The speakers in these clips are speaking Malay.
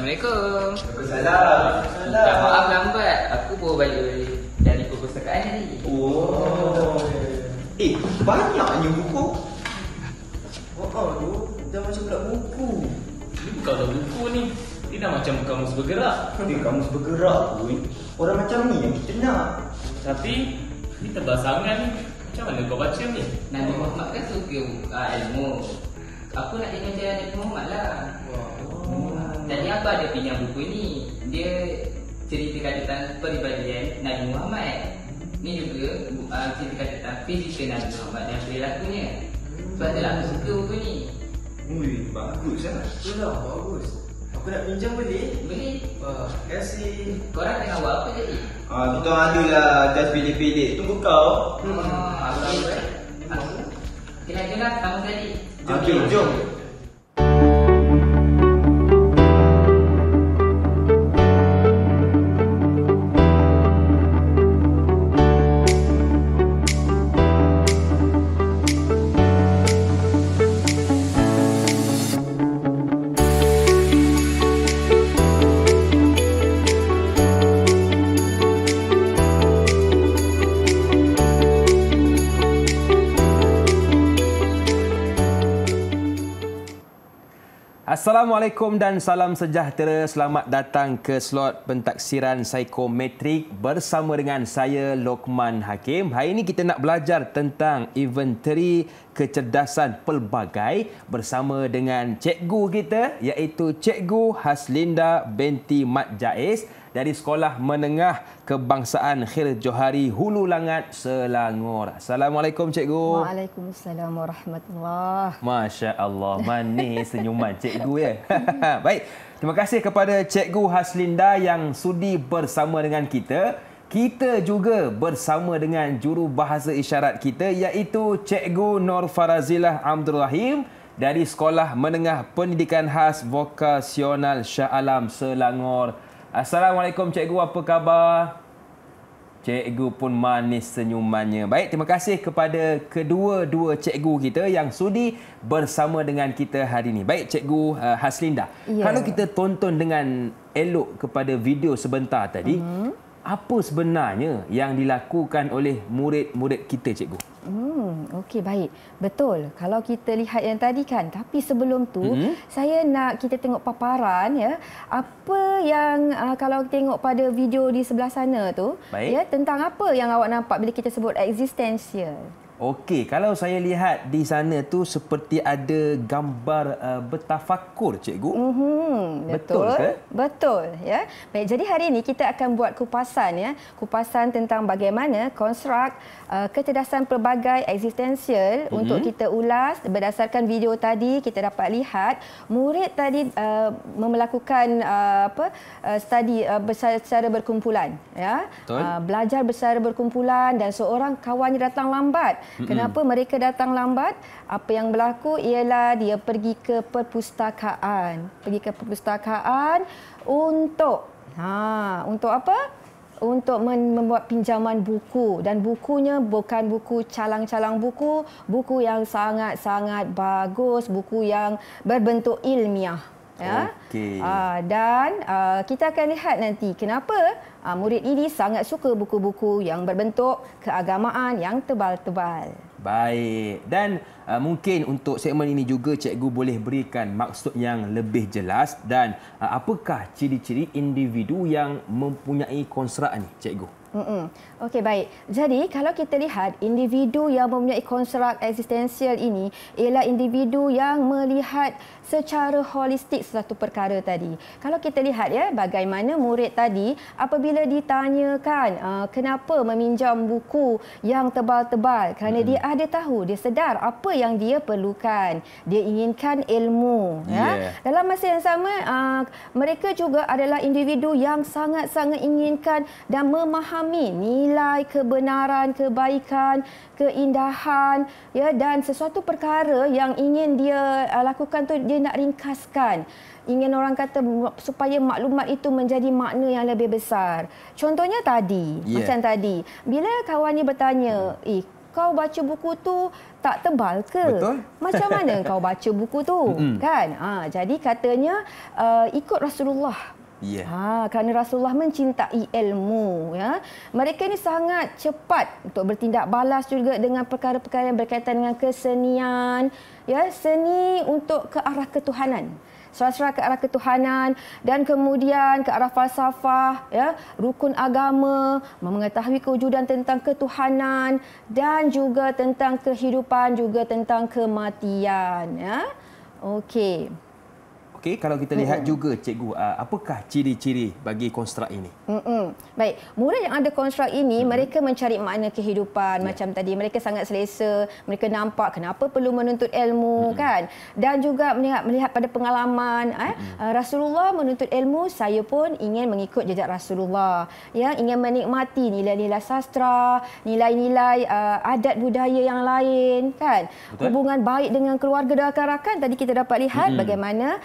Assalamualaikum. Waalaikumsalam. Minta maaf lambat. Aku baru balik dari perpustakaan tadi. Oh. Banyaknya buku. Tu dah macam budak buku. Ini bukan dah buku ni. Dia dah macam kamus bergerak. Kamus bergerak pun. Orang macam ni yang kita nak. Tapi ni tebal sangat ni. Macam mana kau baca ni? Nabi Muhammad kan suka ilmu. Aku nak jadi macam Nabi Muhammad lah. Jadi apa ada pinjam buku ni? Dia ceritakan tentang peribadian Nabi Muhammad. Ni juga ceritakan tentang fizikal Nabi Muhammad dan perilakunya. Sebab itulah aku suka buku ni. Ui, bagus lah. Itulah bagus. Aku nak pinjam boleh? Boleh? Wah, kasih. Korang tengah buat apa jadi? Kita ada lah just pilih-pilih. Tunggu kau. Okey. Kena kamu tadi. Jom. Assalamualaikum dan salam sejahtera. Selamat datang ke slot pentaksiran psikometrik bersama dengan saya Lokman Hakim. Hari ini kita nak belajar tentang inventory kecerdasan pelbagai bersama dengan cikgu kita iaitu Cikgu Haslinda binti Mat Jaiz dari Sekolah Menengah Kebangsaan Khair Johari Hulu Langat, Selangor. Assalamualaikum cikgu. Waalaikumsalam warahmatullahi. Masya Allah, manis senyuman cikgu ya. Baik, terima kasih kepada Cikgu Haslinda yang sudi bersama dengan kita. Kita juga bersama dengan juru bahasa isyarat kita iaitu Cikgu Nur Farazilah Abdul Rahim dari Sekolah Menengah Pendidikan Khas Vokasional Shah Alam, Selangor. Assalamualaikum cikgu, apa khabar? Cikgu pun manis senyumannya. Baik, terima kasih kepada kedua-dua cikgu kita yang sudi bersama dengan kita hari ini. Baik, Cikgu Haslinda. Ya. Kalau kita tonton dengan elok kepada video sebentar tadi, apa sebenarnya yang dilakukan oleh murid-murid kita, cikgu? Okey, baik. Betul. Kalau kita lihat yang tadi kan, tapi sebelum tu saya nak kita tengok paparan ya. Apa yang kalau tengok pada video di sebelah sana tu, ya, tentang apa yang awak nampak bila kita sebut existential. Okey, kalau saya lihat di sana tu seperti ada gambar bertafakur, cikgu. Betul ke? Betul, ya. Baik, jadi hari ini kita akan buat kupasan ya, kupasan tentang bagaimana konstruk kecerdasan pelbagai eksistensial untuk kita ulas berdasarkan video tadi. Kita dapat lihat murid tadi melakukan study secara berkumpulan, ya. Belajar secara berkumpulan dan seorang kawannya datang lambat. Kenapa mereka datang lambat? Apa yang berlaku ialah dia pergi ke perpustakaan. Untuk apa? Untuk membuat pinjaman buku, dan bukunya bukan buku calang-calang buku, buku yang sangat-sangat bagus, buku yang berbentuk ilmiah. Ya. Okey. Dan kita akan lihat nanti kenapa murid ini sangat suka buku-buku yang berbentuk keagamaan yang tebal-tebal. Baik. Dan mungkin untuk segmen ini juga cikgu boleh berikan maksud yang lebih jelas dan apakah ciri-ciri individu yang mempunyai konstruk ni, cikgu? Okey, baik. Jadi, kalau kita lihat individu yang mempunyai konstruk eksistensial ini ialah individu yang melihat secara holistik sesuatu perkara tadi. Kalau kita lihat ya, bagaimana murid tadi apabila ditanyakan kenapa meminjam buku yang tebal-tebal, kerana dia ada tahu, dia sedar apa yang dia perlukan. Dia inginkan ilmu. Ya. Dalam masa yang sama, mereka juga adalah individu yang sangat-sangat inginkan dan memahami nilai kebenaran, kebaikan, keindahan, ya, dan sesuatu perkara yang ingin dia lakukan tu dia nak ringkaskan. Ingin orang kata supaya maklumat itu menjadi makna yang lebih besar. Contohnya tadi, macam tadi, bila kawannya bertanya, kau baca buku tu tak tebal ke? Betul. Macam mana kau baca buku tu? Kan? Jadi katanya ikut Rasulullah. Ya. Kerana Rasulullah mencintai ilmu, ya. Mereka ni sangat cepat untuk bertindak balas juga dengan perkara-perkara yang berkaitan dengan kesenian, ya, seni untuk ke arah ketuhanan. Sastra ke arah ketuhanan dan kemudian ke arah falsafah, ya, rukun agama, mengetahui kewujudan tentang ketuhanan dan juga tentang kehidupan, juga tentang kematian, ya. Okey. Okey, kalau kita lihat juga cikgu, apakah ciri-ciri bagi konstruk ini? Baik, murid yang ada konstruk ini mereka mencari makna kehidupan macam tadi, mereka sangat selesa, mereka nampak kenapa perlu menuntut ilmu kan, dan juga melihat pada pengalaman Rasulullah menuntut ilmu, saya pun ingin mengikut jejak Rasulullah, yang ingin menikmati nilai-nilai sastra, nilai-nilai adat budaya yang lain kan. Betul. Hubungan baik dengan keluarga dan rakan-rakan, tadi kita dapat lihat bagaimana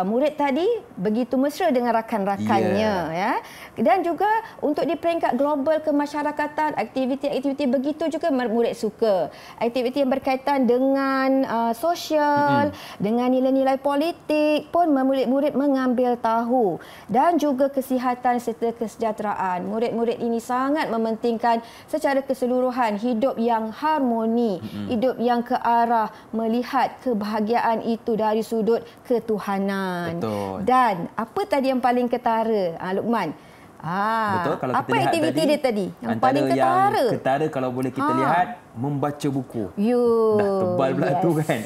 murid tadi begitu mesra dengan rakan-rakannya, ya. Dan juga untuk di peringkat global kemasyarakatan, aktiviti-aktiviti begitu juga murid suka. Aktiviti yang berkaitan dengan sosial, dengan nilai-nilai politik pun murid-murid mengambil tahu, dan juga kesihatan serta kesejahteraan. Murid-murid ini sangat mementingkan secara keseluruhan hidup yang harmoni, hidup yang ke arah melihat kebahagiaan itu dari sudut ketuhanan. Betul. Dan apa tadi yang paling ketara, Luqman? Betul, kalau kita apa lihat aktiviti dia tadi? Yang paling ketara. Yang ketara kalau boleh kita lihat, membaca buku. Dah tebal pula tu kan.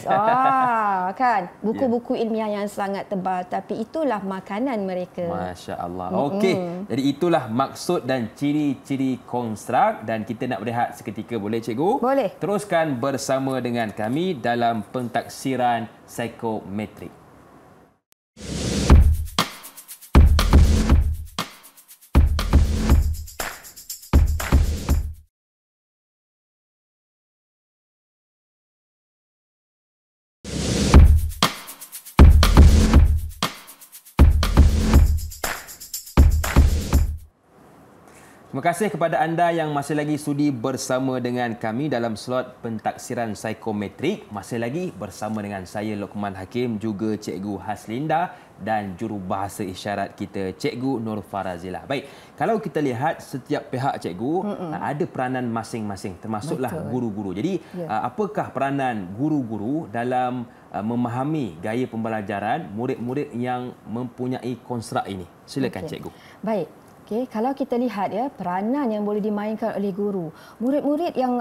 Kan. Buku-buku ilmiah yang sangat tebal, tapi itulah makanan mereka. Masya Allah. Okey, jadi itulah maksud dan ciri-ciri konstruk, dan kita nak berehat seketika, boleh cikgu? Boleh. Teruskan bersama dengan kami dalam pentaksiran psikometrik. Terima kasih kepada anda yang masih lagi sudi bersama dengan kami dalam slot pentaksiran psikometrik. Masih lagi bersama dengan saya Luqman Hakim, juga Cikgu Haslinda dan jurubahasa isyarat kita Cikgu Nur Farazilah. Baik, kalau kita lihat setiap pihak cikgu ada peranan masing-masing, termasuklah guru-guru. Jadi apakah peranan guru-guru dalam memahami gaya pembelajaran murid-murid yang mempunyai konstruk ini? Silakan cikgu. Baik. Okey, kalau kita lihat ya, peranan yang boleh dimainkan oleh guru. Murid-murid yang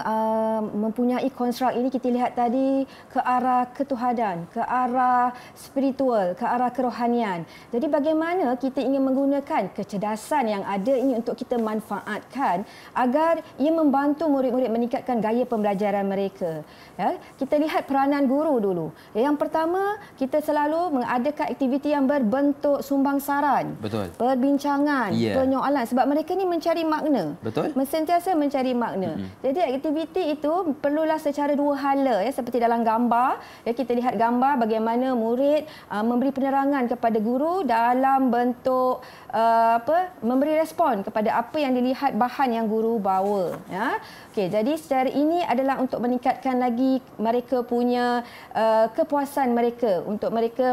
mempunyai konstruk ini kita lihat tadi ke arah ketuhanan, ke arah spiritual, ke arah kerohanian. Jadi bagaimana kita ingin menggunakan kecerdasan yang ada ini untuk kita manfaatkan agar ia membantu murid-murid meningkatkan gaya pembelajaran mereka. Ya, kita lihat peranan guru dulu. Yang pertama, kita selalu mengadakan aktiviti yang berbentuk sumbangsaran. Betul. Perbincangan, penyoalan, sebab mereka ni mencari makna. Betul. Sentiasa mencari makna. Jadi aktiviti itu perlulah secara dua hala, ya, seperti dalam gambar, ya, kita lihat gambar bagaimana murid memberi penerangan kepada guru dalam bentuk memberi respon kepada apa yang dilihat bahan yang guru bawa, ya. Okey, jadi secara ini adalah untuk meningkatkan lagi mereka punya kepuasan mereka, untuk mereka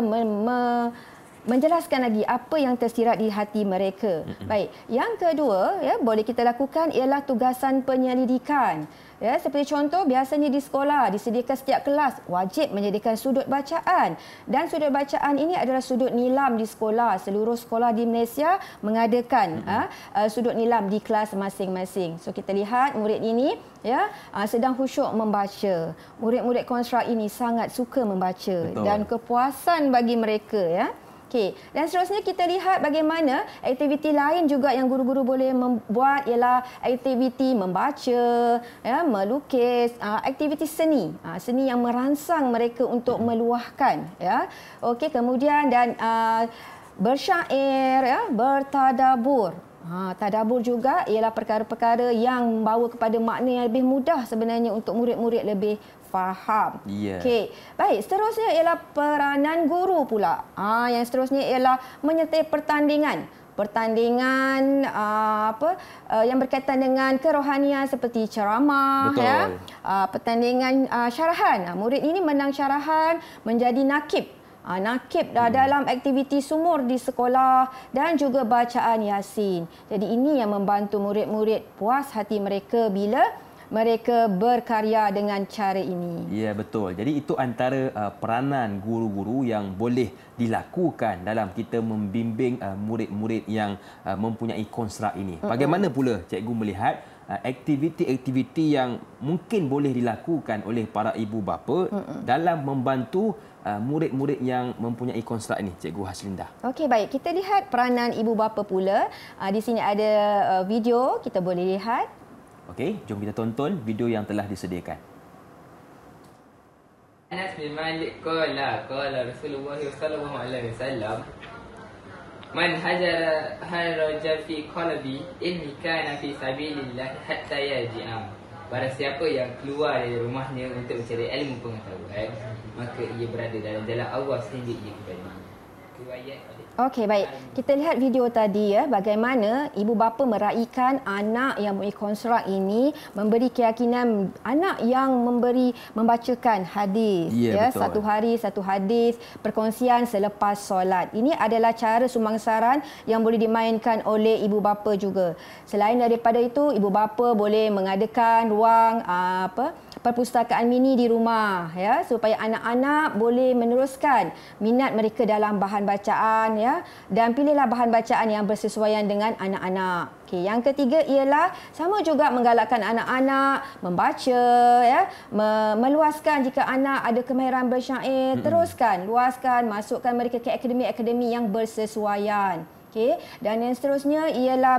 menjelaskan lagi apa yang tersirat di hati mereka. Baik, yang kedua, ya, boleh kita lakukan ialah tugasan penyelidikan. Ya, seperti contoh, biasanya di sekolah disediakan setiap kelas wajib menyediakan sudut bacaan, dan sudut bacaan ini adalah sudut nilam di sekolah. Seluruh sekolah di Malaysia mengadakan sudut nilam di kelas masing-masing. So kita lihat murid ini, ya, sedang khusyuk membaca. Murid-murid konstruk ini sangat suka membaca. Betul. Dan kepuasan bagi mereka, ya. Okey, dan seterusnya kita lihat bagaimana aktiviti lain juga yang guru-guru boleh membuat ialah aktiviti membaca, ya, melukis, aktiviti seni. Seni yang merangsang mereka untuk meluahkan, ya. Okey, kemudian dan bersyair, ya, bertadabur. Tadabbur juga ialah perkara-perkara yang membawa kepada makna yang lebih mudah sebenarnya untuk murid-murid lebih faham. Okey. Baik, seterusnya ialah peranan guru pula. Yang seterusnya ialah menyertai pertandingan. pertandingan yang berkaitan dengan kerohanian seperti ceramah, Betul. ya, pertandingan syarahan. Murid ini menang syarahan menjadi nakib. Nakib dalam aktiviti sumur di sekolah dan juga bacaan Yasin. Jadi ini yang membantu murid-murid puas hati mereka bila mereka berkarya dengan cara ini. Ya, betul. Jadi itu antara peranan guru-guru yang boleh dilakukan dalam kita membimbing murid-murid yang mempunyai konstrak ini. Bagaimana pula cikgu melihat aktiviti-aktiviti yang mungkin boleh dilakukan oleh para ibu bapa dalam membantu murid-murid yang mempunyai konstrak ini, Cikgu Haslinda? Okey, baik. Kita lihat peranan ibu bapa pula. Di sini ada video, kita boleh lihat. Okey, jom kita tonton video yang telah disediakan. Anas bin Malik qala Rasulullah sallallahu alaihi wasallam man haraja fi qalbi inni kana fi sabilillah hatta yarji'a. Barang siapa yang keluar dari rumahnya untuk mencari ilmu pengetahuan, maka ia berada dalam jalan Allah sehingga ia kembali. Riwayat Okey, baik. Kita lihat video tadi ya, bagaimana ibu bapa meraihkan anak yang mempunyai konstrak ini, memberi keyakinan anak yang membacakan hadis, Ya, betul. satu hari satu hadis, perkongsian selepas solat. Ini adalah cara sumangsaran yang boleh dimainkan oleh ibu bapa juga. Selain daripada itu, ibu bapa boleh mengadakan ruang perpustakaan mini di rumah, ya, supaya anak-anak boleh meneruskan minat mereka dalam bahan bacaan, ya, dan pilihlah bahan bacaan yang bersesuaian dengan anak-anak. Okey, yang ketiga ialah sama juga menggalakkan anak-anak membaca, ya, meluaskan jika anak ada kemahiran bersyair, teruskan, luaskan, masukkan mereka ke akademi-akademi yang bersesuaian. Okey, dan yang seterusnya ialah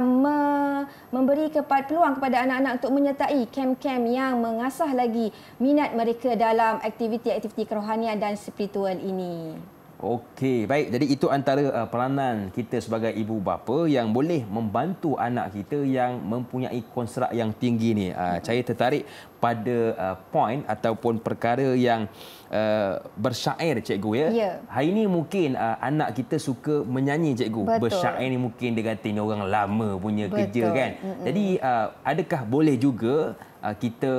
memberi peluang kepada anak-anak untuk menyertai kem-kem yang mengasah lagi minat mereka dalam aktiviti-aktiviti kerohanian dan spiritual ini. Okey, baik. Jadi itu antara peranan kita sebagai ibu bapa yang boleh membantu anak kita yang mempunyai konstrak yang tinggi ni. Saya tertarik pada poin ataupun perkara yang bersyair, cikgu, ya. Ya. Hari ini mungkin anak kita suka menyanyi, cikgu. Betul. Bersyair ni mungkin dia kata ni orang lama punya Betul. kerja kan. Jadi adakah boleh juga kita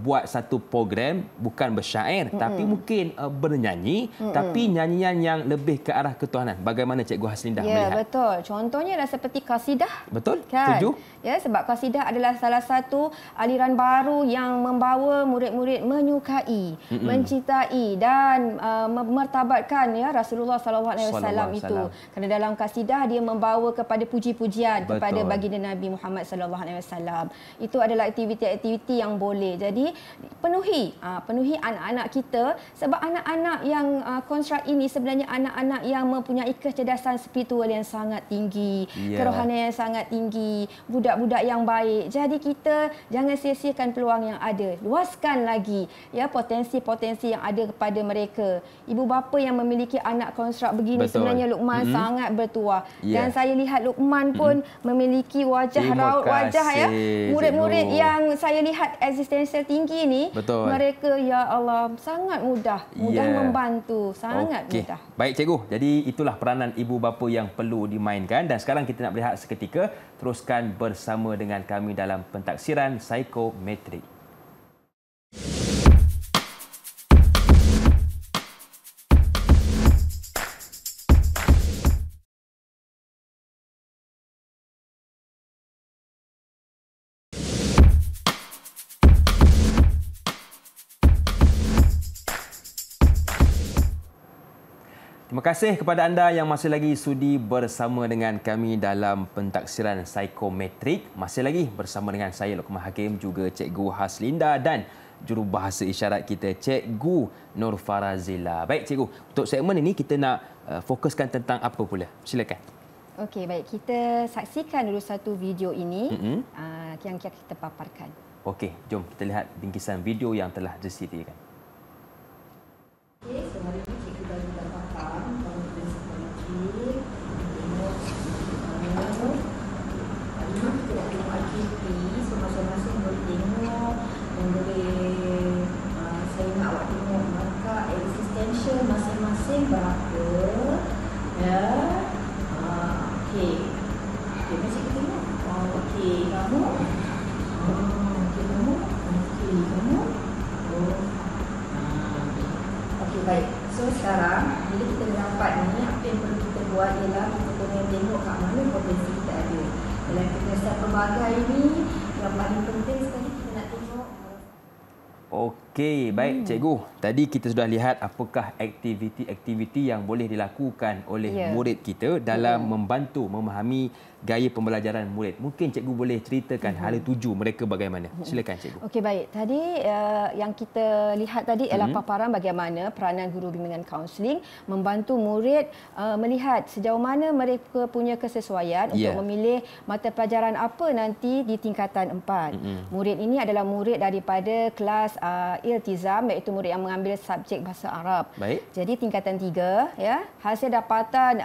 buat satu program bukan bersyair tapi mungkin bernyanyi tapi nyanyian yang lebih ke arah ketuhanan. Bagaimana Cikgu Haslinda melihat? Ya, betul. Contohnya adalah seperti qasidah. Betul? Kan? Setuju? Ya, sebab qasidah adalah salah satu aliran baru yang membawa murid-murid menyukai, mencintai dan memartabatkan, ya, Rasulullah SAW itu. Kerana dalam qasidah dia membawa kepada puji-pujian kepada baginda Nabi Muhammad SAW. Itu adalah aktiviti-aktiviti yang boleh. Jadi penuhi anak-anak kita, sebab anak-anak yang konstrak ini sebenarnya anak-anak yang mempunyai kecerdasan spiritual yang sangat tinggi, kerohanian yang sangat tinggi, budak-budak yang baik. Jadi kita jangan sia-siakan peluang yang ada. Luaskan lagi, ya, potensi-potensi yang ada kepada mereka. Ibu bapa yang memiliki anak konstrak begini, sebenarnya Luqman sangat bertuah. Dan saya lihat Luqman pun memiliki raut wajah, ya, murid-murid yang saya lihat eksistensial tinggi ni, mereka, ya Allah, sangat mudah membantu, sangat mudah. Baik, cikgu. Jadi itulah peranan ibu bapa yang perlu dimainkan, dan sekarang kita nak berehat seketika. Teruskan bersama dengan kami dalam pentaksiran psikometrik. Terima kasih kepada anda yang masih lagi sudi bersama dengan kami dalam pentaksiran psikometrik. Masih lagi bersama dengan saya, Luqman Hakim, juga Cikgu Haslinda dan jurubahasa isyarat kita, Cikgu Nur Farazila. Baik, Cikgu. Untuk segmen ini kita nak fokuskan tentang apa pula? Silakan. Okey, baik. Kita saksikan dulu satu video ini yang kita paparkan. Okey, jom kita lihat bingkisan video yang telah disediakan. Okey, so hari ini cikgu dah faham kalau kita psikometrik, tengok kita dah tengok aktiviti, so masing-masing boleh tengok dan boleh saya nak awak tengok markah existential masing-masing berapa, ya. Okey, baik. So sekarang bila kita dapat ni, apa yang perlu kita buat ialah kita kena tengok kat mana potensi kita ada. Dalam penyelesaian pelbagai ni, yang paling penting sekali kita nak tengok. Okey, baik cikgu. Tadi kita sudah lihat apakah aktiviti-aktiviti yang boleh dilakukan oleh murid kita dalam membantu memahami gaya pembelajaran murid. Mungkin cikgu boleh ceritakan hala tuju mereka bagaimana. Silakan cikgu. Okey, baik. Tadi yang kita lihat tadi ialah paparan bagaimana peranan guru bimbingan kaunseling membantu murid melihat sejauh mana mereka punya kesesuaian untuk memilih mata pelajaran apa nanti di tingkatan 4. Murid ini adalah murid daripada kelas iltizam, iaitu murid yang mengambil subjek bahasa Arab. Baik. Jadi tingkatan 3 ya, hasil dapatan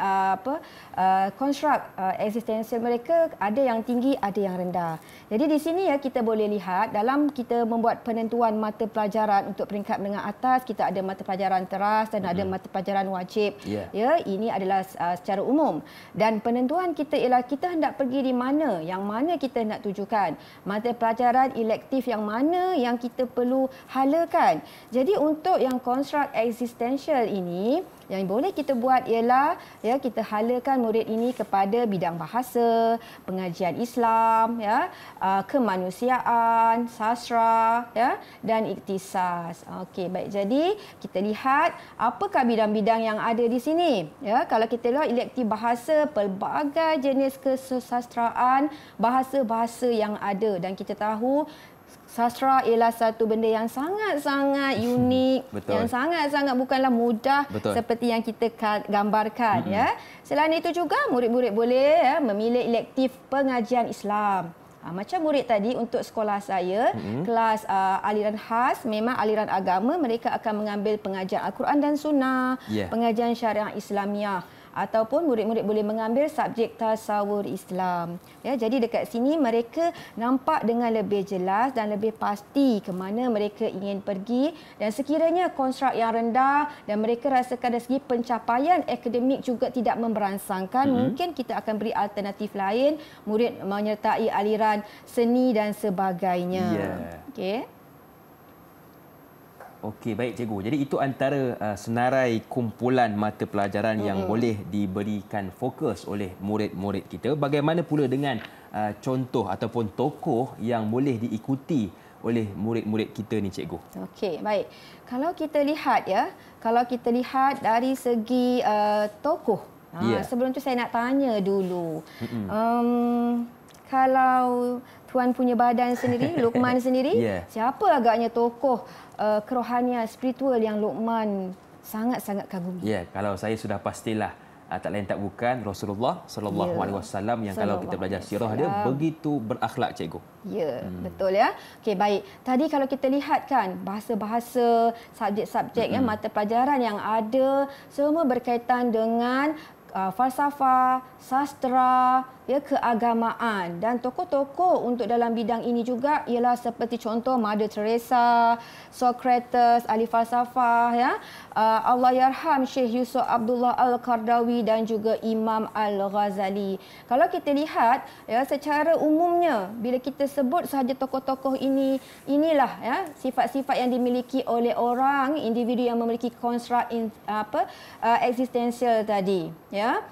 konstruk eksistensial mereka ada yang tinggi, ada yang rendah. Jadi di sini ya kita boleh lihat dalam kita membuat penentuan mata pelajaran untuk peringkat menengah atas, kita ada mata pelajaran teras dan ada mata pelajaran wajib. Ya, ini adalah secara umum. Dan penentuan kita ialah kita hendak pergi di mana, yang mana kita hendak tujukan. Mata pelajaran elektif yang mana yang kita perlu halakan. Jadi untuk yang konstruk eksistensial ini, yang boleh kita buat ialah ya kita halakan murid ini kepada bidang bahasa, pengajian Islam, ya, kemanusiaan, sastra, ya, dan iktisas. Okey, baik. Jadi kita lihat apakah bidang-bidang yang ada di sini. Ya, kalau kita lihat elektif bahasa, pelbagai jenis kesusastraan, bahasa-bahasa yang ada, dan kita tahu sastra ialah satu benda yang sangat-sangat unik, yang sangat-sangat bukanlah mudah seperti yang kita gambarkan. Ya. Selain itu juga murid-murid boleh memilih elektif pengajian Islam. Macam murid tadi untuk sekolah saya, kelas aliran khas, memang aliran agama, mereka akan mengambil pengajian Al-Quran dan Sunnah, pengajian syariah Islamiah. Ataupun murid-murid boleh mengambil subjek tasawur Islam. Ya, jadi dekat sini mereka nampak dengan lebih jelas dan lebih pasti ke mana mereka ingin pergi, dan sekiranya konstruk yang rendah dan mereka rasakan dari segi pencapaian akademik juga tidak memberansangkan, mungkin kita akan beri alternatif lain, murid menyertai aliran seni dan sebagainya. Okey. Okey, baik cikgu. Jadi itu antara senarai kumpulan mata pelajaran yang boleh diberikan fokus oleh murid-murid kita. Bagaimana pula dengan contoh ataupun tokoh yang boleh diikuti oleh murid-murid kita ni cikgu? Okey, baik. Kalau kita lihat dari segi tokoh. Sebelum tu saya nak tanya dulu. Kalau Tuan punya badan sendiri, Luqman sendiri, siapa agaknya tokoh kerohanian spiritual yang Luqman sangat-sangat kagumi? Ya, kalau saya sudah pastilah tak lain tak bukan Rasulullah sallallahu alaihi wasallam yang kalau kita belajar sirah dia begitu berakhlak cikgu. Ya, betul ya. Okey, baik. Tadi kalau kita lihat kan bahasa-bahasa, subjek-subjek mata pelajaran yang ada semua berkaitan dengan falsafah, sastra, ya, keagamaan, dan tokoh-tokoh untuk dalam bidang ini juga ialah seperti contoh Mother Teresa, Socrates, ahli falsafah, ya, Allahyarham Syekh Yusuf Abdullah Al-Qardawi dan juga Imam Al-Ghazali. Kalau kita lihat ya secara umumnya bila kita sebut sahaja tokoh-tokoh ini, inilah ya sifat-sifat yang dimiliki oleh orang individu yang memiliki konstruk eksistensial tadi, ya.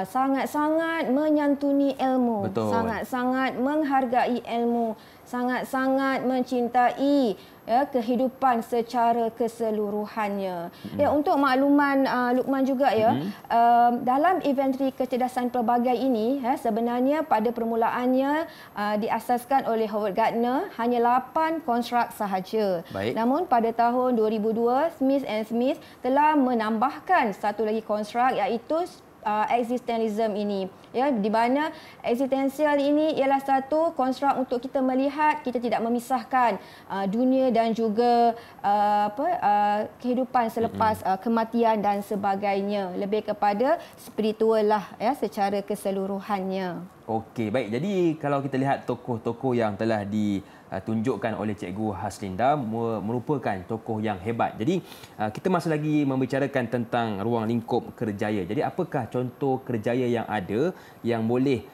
Sangat-sangat menyantuni ilmu, sangat-sangat menghargai ilmu, sangat-sangat mencintai ya kehidupan secara keseluruhannya. Ya, untuk makluman Luqman juga ya, dalam inventari kecerdasan pelbagai ini ya, sebenarnya pada permulaannya diasaskan oleh Howard Gardner hanya 8 konstruk sahaja. Namun pada tahun 2002 Smith telah menambahkan satu lagi konstruk, iaitu existentialism ini, ya, di mana eksistensial ini ialah satu konstruk untuk kita melihat kita tidak memisahkan dunia dan juga kehidupan selepas kematian dan sebagainya, lebih kepada spiritual lah ya secara keseluruhannya. Okey, baik. Jadi kalau kita lihat tokoh-tokoh yang telah ditunjukkan oleh Cikgu Haslinda merupakan tokoh yang hebat. Jadi kita masih lagi membicarakan tentang ruang lingkup kerjaya. Jadi apakah contoh kerjaya yang ada yang boleh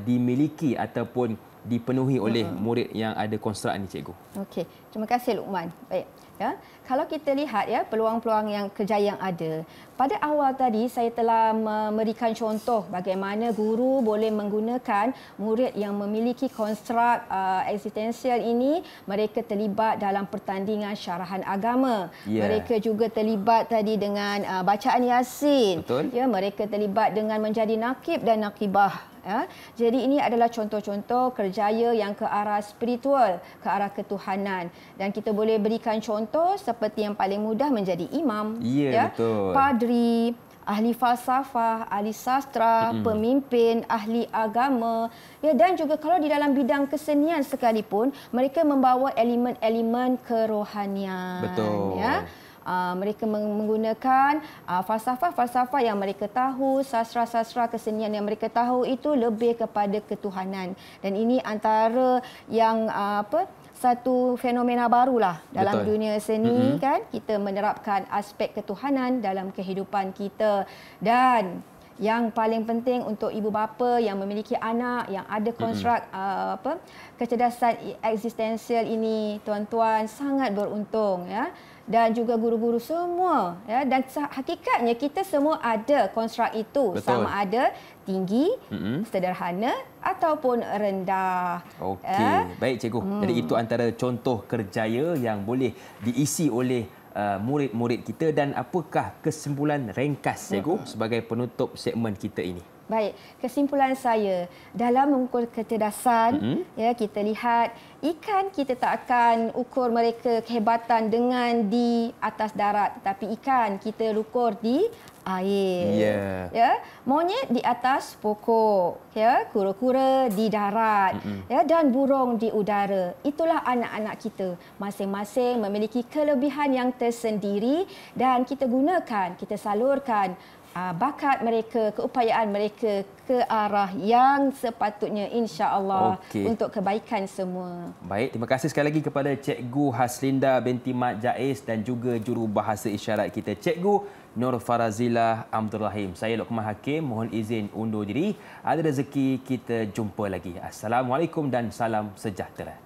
dimiliki ataupun dipenuhi oleh murid yang ada konstrak ni, cikgu? Okey, terima kasih Luqman. Baik. Ya, kalau kita lihat ya peluang-peluang yang kerja yang ada. Pada awal tadi saya telah memberikan contoh bagaimana guru boleh menggunakan murid yang memiliki konstrak eksistensial ini, mereka terlibat dalam pertandingan syarahan agama. Mereka juga terlibat tadi dengan bacaan Yasin. Betul. Ya, mereka terlibat dengan menjadi nakib dan nakibah. Ya. Jadi ini adalah contoh-contoh kerjaya yang ke arah spiritual, ke arah ketuhanan. Dan kita boleh berikan contoh seperti yang paling mudah menjadi imam, betul. padri, ahli falsafah, ahli sastra, pemimpin, ahli agama. Ya, dan juga kalau di dalam bidang kesenian sekalipun, mereka membawa elemen-elemen kerohanian. Betul. Ya. Mereka menggunakan falsafah-falsafah yang mereka tahu, sastra-sastra kesenian yang mereka tahu itu lebih kepada ketuhanan. Dan ini antara yang satu fenomena barulah dalam dunia seni, kan, kita menerapkan aspek ketuhanan dalam kehidupan kita. Dan yang paling penting untuk ibu bapa yang memiliki anak yang ada konstrak kecerdasan eksistensial ini, tuan-tuan sangat beruntung, ya. Dan juga guru-guru semua, ya, dan hakikatnya kita semua ada konstrak itu. Betul. Sama ada tinggi, sederhana ataupun rendah. Okey, baik cikgu. Jadi itu antara contoh kerjaya yang boleh diisi oleh murid-murid kita. Dan apakah kesimpulan ringkas cikgu sebagai penutup segmen kita ini? Baik, kesimpulan saya dalam mengukur kecerdasan, ya, kita lihat ikan kita tak akan ukur mereka kehebatan dengan di atas darat, tetapi ikan kita ukur di air. Ya, monyet di atas pokok, ya, kura-kura di darat, ya, dan burung di udara. Itulah anak-anak kita. Masing-masing memiliki kelebihan yang tersendiri dan kita gunakan, kita salurkan bakat mereka, keupayaan mereka ke arah yang sepatutnya, insya-Allah, untuk kebaikan semua. Baik, terima kasih sekali lagi kepada Cikgu Haslinda binti Mat Jaiz dan juga jurubahasa isyarat kita, Cikgu Nur Farazila Abdul Rahim. Saya Luqman Hakim, mohon izin undur diri. Ada rezeki kita jumpa lagi. Assalamualaikum dan salam sejahtera.